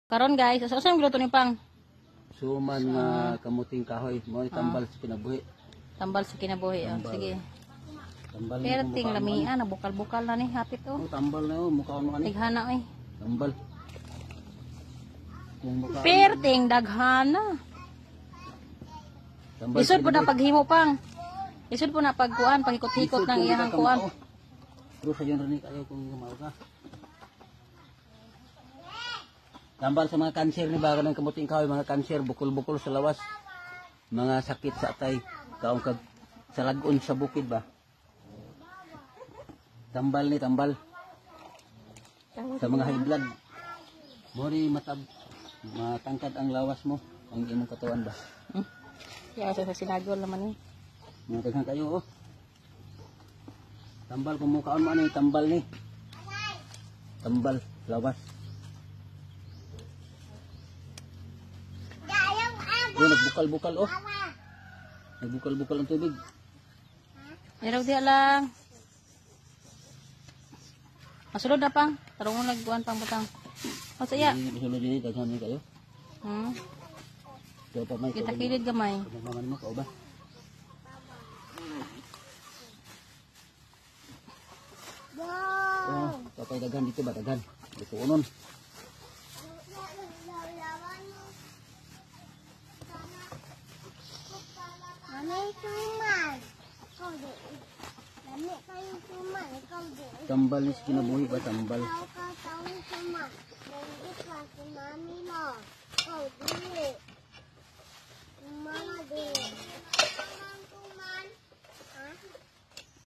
Karon guys, asa giluto ni Pang? Suman nga kamuting kahoy mo tambal sa kinabuhi. Tambal sa kinabuhi. Oh. Sige. Tambal Perting lamian, bukal-bukal na ni hapit oh. Tambal na oh, mukha mo ani. Tighana oy. Tambal. Perting daghana. Tambal. Isod po na paghimo Pang. Isod po na pagkuan, pagikot-ikot ng iyang kuan. Pero sa yun rin kayo kung gumawa ka. Tambal sa mga kanser ni bago ng kamuting kahoy, mga kanser, bukol-bukol sa lawas. Mga sakit sa atay, kaong kag sa lagon sa bukid ba. Tambal ni tambal. Sa mga high blood. Mori matangkad ang lawas mo, ang imong katawan ba. Kaya sa sinagol naman eh. Mga taghan kayo oh. Tambal kung mukhaan mo ano yung tambal ni. Tambal, lawas. Oh, nagbukal-bukal oh. Nagbukal-bukal ang tubig. Mayroon diya lang. Masulod na Pang. Tarong mo nagbuan Pang butang. Masaya. Masulod din daghan ni kayo. Kita kilid gamay. Pagmaman mo ka ba? Oh, tapay daghan dito ba daghan. Dito unon. Tambal ni kinabuhi ba tambal?